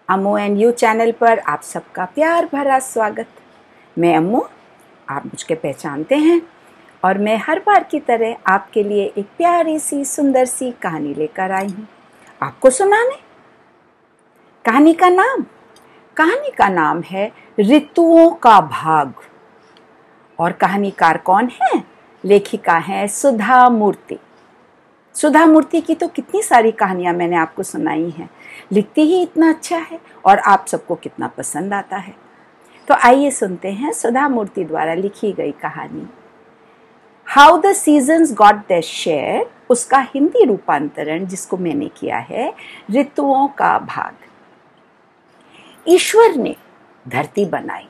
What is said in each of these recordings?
Ammu and you channel पर आप सबका प्यार भरा स्वागत। मैं अम्मू, आप मुझको पहचानते हैं और मैं हर बार की तरह आपके लिए एक प्यारी सी सुंदर सी कहानी लेकर आई हूँ आपको सुनाने। कहानी का नाम है ऋतुओं का भाग। और कहानीकार कौन है? लेखिका है सुधा मूर्ति। सुधा मूर्ति की तो कितनी सारी कहानियां मैंने आपको सुनाई हैं, लिखती ही इतना अच्छा है और आप सबको कितना पसंद आता है। तो आइए सुनते हैं सुधा मूर्ति द्वारा लिखी गई कहानी how the seasons got their share. उसका हिंदी रूपांतरण जिसको मैंने किया है ऋतुओं का भाग। ईश्वर ने धरती बनाई,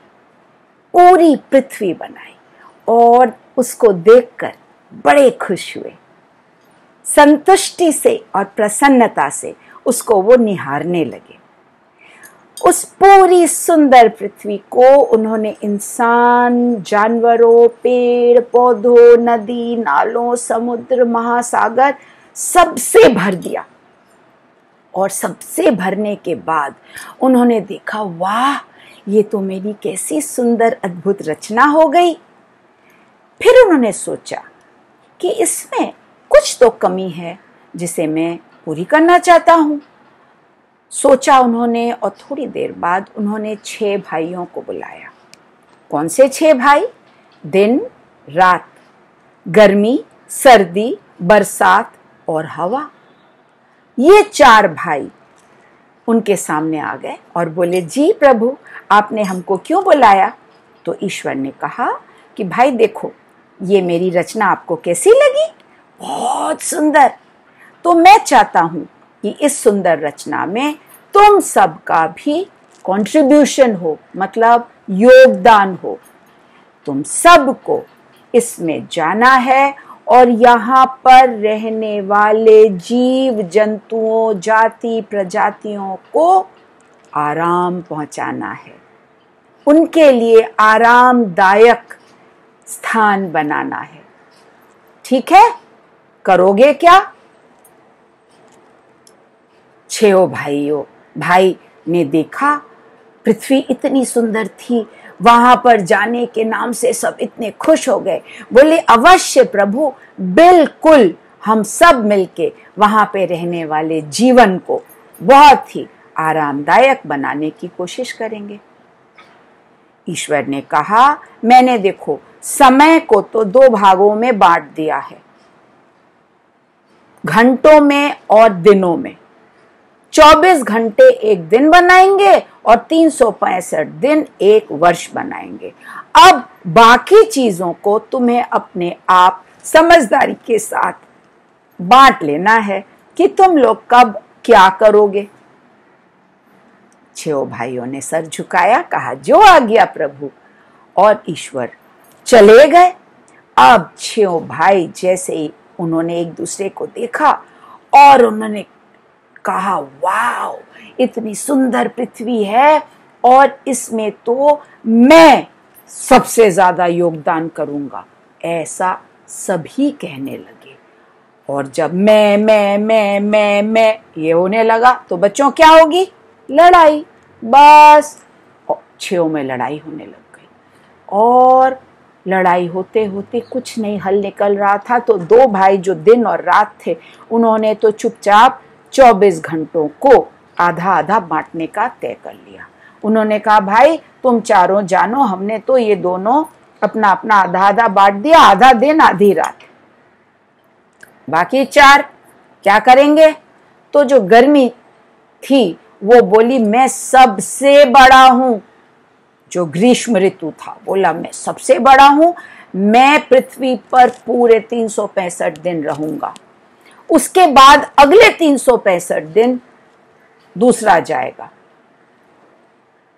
पूरी पृथ्वी बनाई और उसको देखकर बड़े खुश हुए। संतुष्टि से और प्रसन्नता से उसको वो निहारने लगे। उस पूरी सुंदर पृथ्वी को उन्होंने इंसान, जानवरों, पेड़ पौधों, नदी नालों, समुद्र, महासागर सबसे भर दिया। और सबसे भरने के बाद उन्होंने देखा, वाह, ये तो मेरी कैसी सुंदर अद्भुत रचना हो गई। फिर उन्होंने सोचा कि इसमें कुछ तो कमी है जिसे मैं पूरी करना चाहता हूं। सोचा उन्होंने और थोड़ी देर बाद उन्होंने 6 भाइयों को बुलाया। कौन से 6 भाई? दिन रात, गर्मी, सर्दी, बरसात और हवा। ये 4 भाई उनके सामने आ गए और बोले, जी प्रभु, आपने हमको क्यों बुलाया? तो ईश्वर ने कहा कि भाई देखो, ये मेरी रचना आपको कैसी लगी? बहुत सुंदर। तो मैं चाहता हूं कि इस सुंदर रचना में तुम सबका भी कंट्रीब्यूशन हो, मतलब योगदान हो। तुम सबको इसमें जाना है और यहाँ पर रहने वाले जीव जंतुओं, जाति प्रजातियों को आराम पहुंचाना है। उनके लिए आरामदायक स्थान बनाना है। ठीक है? करोगे क्या? 6 भाई ने देखा पृथ्वी इतनी सुंदर थी, वहां पर जाने के नाम से सब इतने खुश हो गए। बोले, अवश्य प्रभु, बिल्कुल, हम सब मिलके वहां पे रहने वाले जीवन को बहुत ही आरामदायक बनाने की कोशिश करेंगे। ईश्वर ने कहा, मैंने देखो समय को तो 2 भागों में बांट दिया है, घंटों में और दिनों में। 24 घंटे एक दिन बनाएंगे और 365 दिन एक वर्ष बनाएंगे। अब बाकी चीजों को तुम्हें अपने आप समझदारी के साथ बांट लेना है कि तुम लोग कब क्या करोगे। 6 भाइयों ने सर झुकाया, कहा, जो आज्ञा प्रभु। और ईश्वर चले गए। अब 6 भाई जैसे ही उन्होंने एक दूसरे को देखा और उन्होंने कहा, वाव, इतनी सुंदर पृथ्वी है और इसमें तो मैं सबसे ज्यादा योगदान करूंगा, ऐसा सभी कहने लगे। और जब मैं ये होने लगा तो बच्चों क्या होगी? लड़ाई। बस 6 में लड़ाई होने लग गई और लड़ाई होते होते कुछ नहीं हल निकल रहा था। तो 2 भाई जो दिन और रात थे, उन्होंने तो चुपचाप 24 घंटों को आधा आधा बांटने का तय कर लिया। उन्होंने कहा, भाई तुम चारों जानो, हमने तो ये दोनों अपना अपना आधा आधा बांट दिया, आधा दिन आधी रात। बाकी 4 क्या करेंगे? तो जो गर्मी थी वो बोली, मैं सबसे बड़ा हूं। जो ग्रीष्म ऋतु था, बोला, मैं सबसे बड़ा हूं, मैं पृथ्वी पर पूरे 365 दिन रहूंगा। उसके बाद अगले 365 दिन दूसरा जाएगा।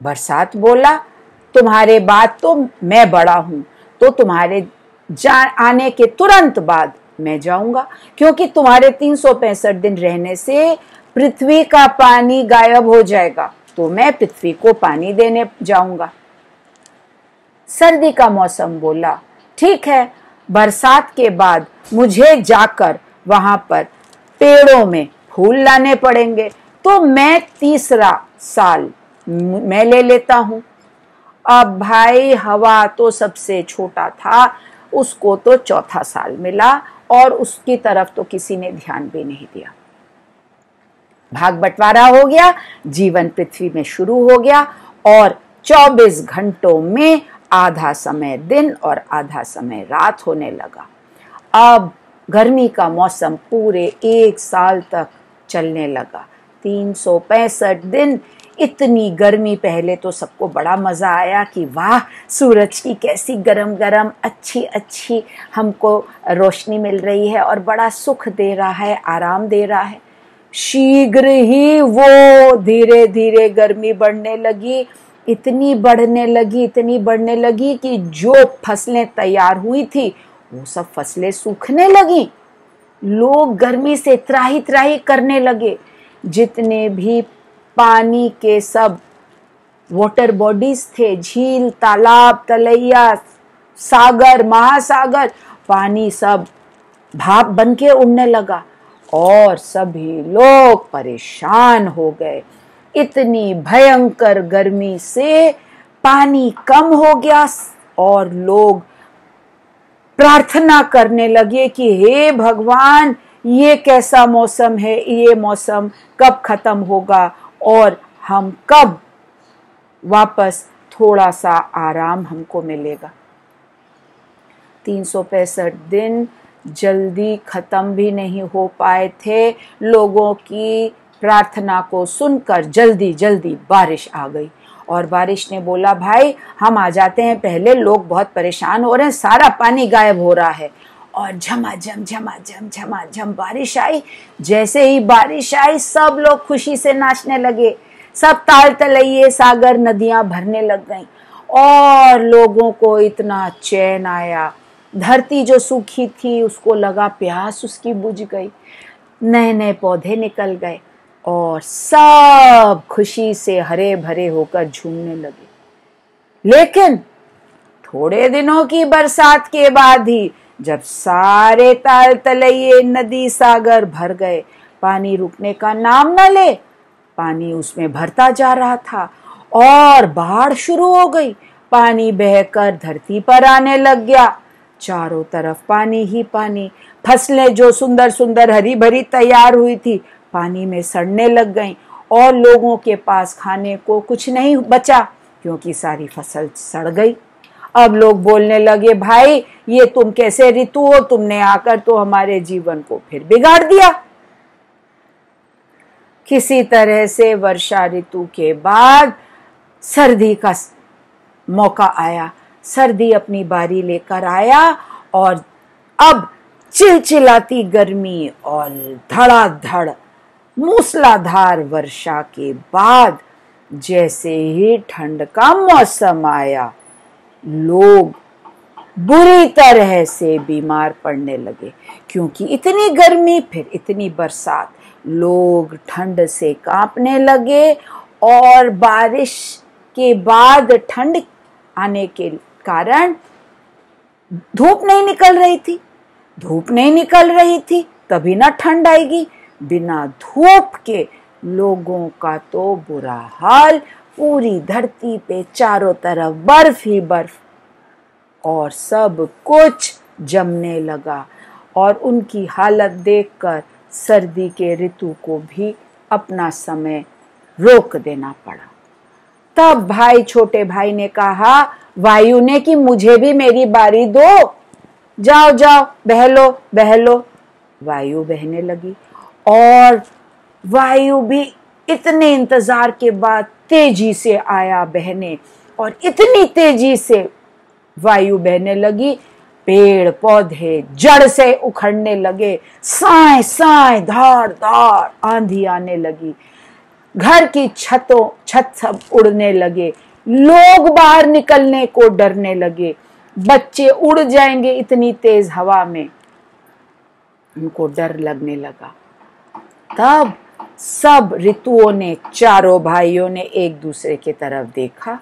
बरसात बोला, तुम्हारे बाद तो मैं बड़ा हूं, तो तुम्हारे आने के तुरंत बाद मैं जाऊंगा, क्योंकि तुम्हारे 365 दिन रहने से पृथ्वी का पानी गायब हो जाएगा, तो मैं पृथ्वी को पानी देने जाऊंगा। सर्दी का मौसम बोला, ठीक है, बरसात के बाद मुझे जाकर वहां पर पेड़ों में फूल लाने पड़ेंगे, तो मैं तीसरा साल मैं ले लेता हूं। अब भाई हवा तो सबसे छोटा था, उसको तो चौथा साल मिला और उसकी तरफ तो किसी ने ध्यान भी नहीं दिया। भाग बंटवारा हो गया, जीवन पृथ्वी में शुरू हो गया और 24 घंटों में आधा समय दिन और आधा समय रात होने लगा। अब गर्मी का मौसम पूरे 1 साल तक चलने लगा, 365 दिन। इतनी गर्मी, पहले तो सबको बड़ा मजा आया कि वाह, सूरज की कैसी गरम गरम अच्छी अच्छी हमको रोशनी मिल रही है और बड़ा सुख दे रहा है, आराम दे रहा है। शीघ्र ही वो धीरे धीरे गर्मी बढ़ने लगी, इतनी बढ़ने लगी कि जो फसलें तैयार हुई थी वो सब फसलें सूखने लगी। लोग गर्मी से त्राही त्राही करने लगे। जितने भी पानी के सब वाटर बॉडीज थे, झील, तालाब, तलैया, सागर, महासागर, पानी सब भाप बनके उड़ने लगा और सभी लोग परेशान हो गए। इतनी भयंकर गर्मी से पानी कम हो गया और लोग प्रार्थना करने लगे कि हे भगवान, ये कैसा मौसम है, ये मौसम कब खत्म होगा और हम कब वापस थोड़ा सा आराम हमको मिलेगा। 365 दिन जल्दी खत्म भी नहीं हो पाए थे। लोगों की प्रार्थना को सुनकर जल्दी जल्दी बारिश आ गई और बारिश ने बोला, भाई हम आ जाते हैं पहले, लोग बहुत परेशान हो रहे हैं, सारा पानी गायब हो रहा है। और झमाझम बारिश आई। जैसे ही बारिश आई सब लोग खुशी से नाचने लगे, सब ताल तलैये, सागर, नदियां भरने लग गईं और लोगों को इतना चैन आया। धरती जो सूखी थी उसको लगा प्यास, उसकी बुझ गई, नए नए पौधे निकल गए और सब खुशी से हरे भरे होकर झूमने लगे। लेकिन थोड़े दिनों की बरसात के बाद ही जब सारे ताल तलैये, नदी, सागर भर गए, पानी रुकने का नाम न ले, पानी उसमें भरता जा रहा था और बाढ़ शुरू हो गई। पानी बहकर धरती पर आने लग गया, चारों तरफ पानी ही पानी। फसलें जो सुंदर सुंदर हरी भरी तैयार हुई थी पानी में सड़ने लग गईं और लोगों के पास खाने को कुछ नहीं बचा क्योंकि सारी फसल सड़ गई। अब लोग बोलने लगे, भाई ये तुम कैसे ऋतु हो, तुमने आकर तो हमारे जीवन को फिर बिगाड़ दिया। किसी तरह से वर्षा ऋतु के बाद सर्दी का मौका आया। सर्दी अपनी बारी लेकर आया और अब चिलचिलाती गर्मी और धड़ाधड़ मूसलाधार वर्षा के बाद जैसे ही ठंड का मौसम आया, लोग बुरी तरह से बीमार पड़ने लगे क्योंकि इतनी गर्मी फिर इतनी बरसात। लोग ठंड से कांपने लगे और बारिश के बाद ठंड आने के कारण धूप नहीं निकल रही थी तभी ना ठंड आएगी। बिना धूप के लोगों का तो बुरा हाल, पूरी धरती पे चारों तरफ बर्फ ही बर्फ और सब कुछ जमने लगा और उनकी हालत देखकर सर्दी के ऋतु को भी अपना समय रोक देना पड़ा। तब भाई, छोटे भाई ने कहा वायु ने कि मुझे भी मेरी बारी दो, जाओ जाओ बह लो। वायु बहने लगी और वायु भी इतने इंतजार के बाद तेजी से आया बहने और इतनी तेजी से वायु बहने लगी, पेड़ पौधे जड़ से उखड़ने लगे, साए साए धाड़ धाड़ आंधी आने लगी, घर की छत सब उड़ने लगे, लोग बाहर निकलने को डरने लगे, बच्चे उड़ जाएंगे इतनी तेज हवा में, उनको डर लगने लगा। तब सब ऋतुओं ने, चारों भाइयों ने एक दूसरे की तरफ देखा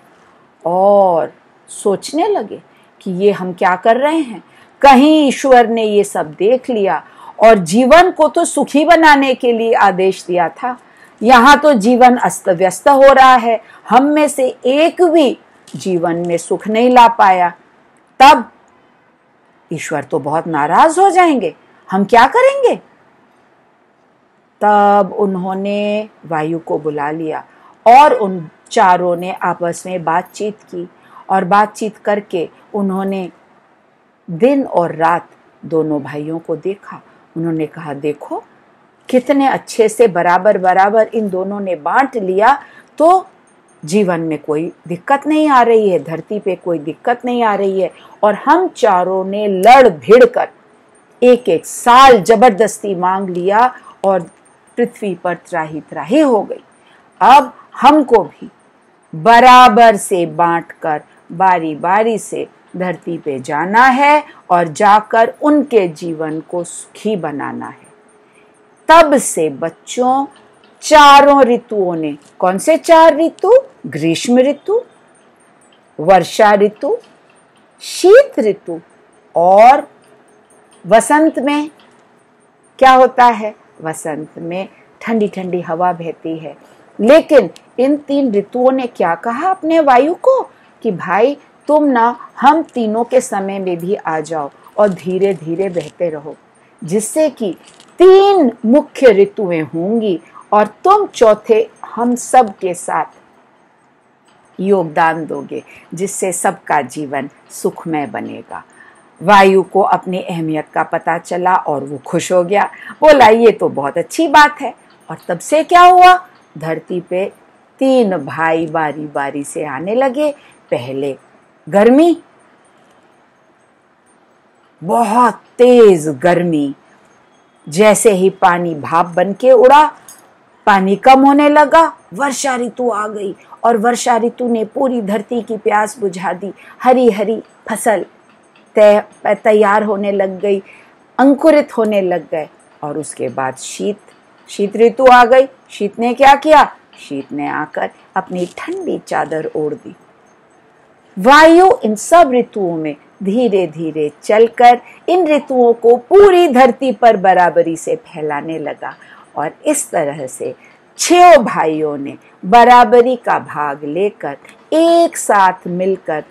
और सोचने लगे कि ये हम क्या कर रहे हैं। कहीं ईश्वर ने ये सब देख लिया और जीवन को तो सुखी बनाने के लिए आदेश दिया था, यहाँ तो जीवन अस्त व्यस्त हो रहा है, हम में से एक भी जीवन में सुख नहीं ला पाया, तब ईश्वर तो बहुत नाराज हो जाएंगे, हम क्या करेंगे? तब उन्होंने वायु को बुला लिया और उन चारों ने आपस में बातचीत की, और बातचीत करके उन्होंने दिन और रात दोनों भाइयों को देखा। उन्होंने कहा, देखो कितने अच्छे से बराबर बराबर इन दोनों ने बांट लिया, तो जीवन में कोई दिक्कत नहीं आ रही है, धरती पे कोई दिक्कत नहीं आ रही है। और हम चारों ने लड़ भिड़ कर एक एक साल जबरदस्ती मांग लिया और पृथ्वी पर त्राही त्राही हो गई। अब हमको भी बराबर से बांटकर बारी बारी से धरती पे जाना है और जाकर उनके जीवन को सुखी बनाना है। तब से बच्चों चारों ऋतुओं ने, कौन से 4 ऋतु? ग्रीष्म ऋतु, वर्षा ऋतु, शीत ऋतु और वसंत में क्या होता है? वसंत में ठंडी ठंडी हवा बहती है। लेकिन इन 3 ऋतुओं ने क्या कहा अपने वायु को कि भाई तुम ना हम तीनों के समय में भी आ जाओ और धीरे धीरे बहते रहो, जिससे कि 3 मुख्य ऋतुएं होंगी और तुम चौथे हम सब के साथ योगदान दोगे, जिससे सबका जीवन सुखमय बनेगा। वायु को अपनी अहमियत का पता चला और वो खुश हो गया, बोला ये तो बहुत अच्छी बात है। और तब से क्या हुआ? धरती पे 3 भाई बारी बारी से आने लगे। पहले गर्मी, बहुत तेज गर्मी, जैसे ही पानी भाप बन के उड़ा, पानी कम होने लगा, वर्षा ऋतु आ गई और वर्षा ऋतु ने पूरी धरती की प्यास बुझा दी। हरी हरी फसल तैयार होने लग गई, अंकुरित होने लग गए। और उसके बाद शीत ऋतु आ गई। शीत ने क्या किया? शीत ने आकर अपनी ठंडी चादर ओढ़ दी। वायु इन सब ऋतुओं में धीरे धीरे चलकर इन ऋतुओं को पूरी धरती पर बराबरी से फैलाने लगा। और इस तरह से 6 भाइयों ने बराबरी का भाग लेकर एक साथ मिलकर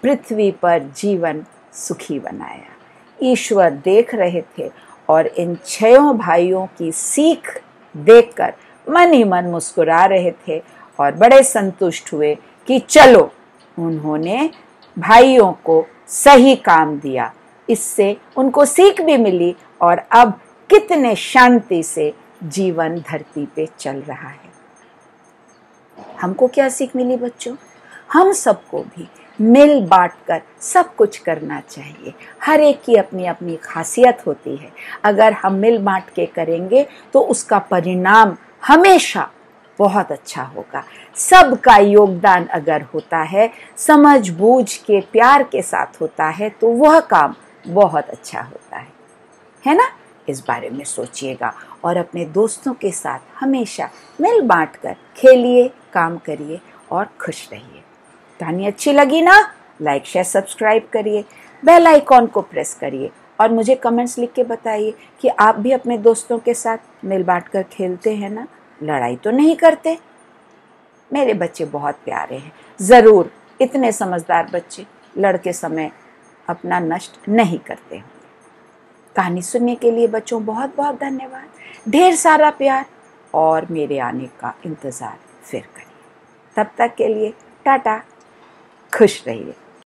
पृथ्वी पर जीवन सुखी बनाया। ईश्वर देख रहे थे और इन 6 भाइयों की सीख देखकर मन ही मन मुस्कुरा रहे थे और बड़े संतुष्ट हुए कि चलो, उन्होंने भाइयों को सही काम दिया, इससे उनको सीख भी मिली और अब कितने शांति से जीवन धरती पे चल रहा है। हमको क्या सीख मिली बच्चों? हम सबको भी मिल बांट कर सब कुछ करना चाहिए। हर एक की अपनी अपनी खासियत होती है। अगर हम मिल बांट के करेंगे तो उसका परिणाम हमेशा बहुत अच्छा होगा। सबका योगदान अगर होता है, समझ बूझ के प्यार के साथ होता है, तो वह काम बहुत अच्छा होता है ना? इस बारे में सोचिएगा और अपने दोस्तों के साथ हमेशा मिल बांट कर खेलिए, काम करिए और खुश रहिए। कहानी अच्छी लगी ना? लाइक शेयर सब्सक्राइब करिए, बेल आइकॉन को प्रेस करिए और मुझे कमेंट्स लिख के बताइए कि आप भी अपने दोस्तों के साथ मिल बांट कर खेलते हैं ना? लड़ाई तो नहीं करते? मेरे बच्चे बहुत प्यारे हैं। ज़रूर इतने समझदार बच्चे लड़के समय अपना नष्ट नहीं करते हैं। कहानी सुनने के लिए बच्चों बहुत बहुत धन्यवाद। ढेर सारा प्यार और मेरे आने का इंतज़ार फिर करिए। तब तक के लिए टाटा, खुश रहिए।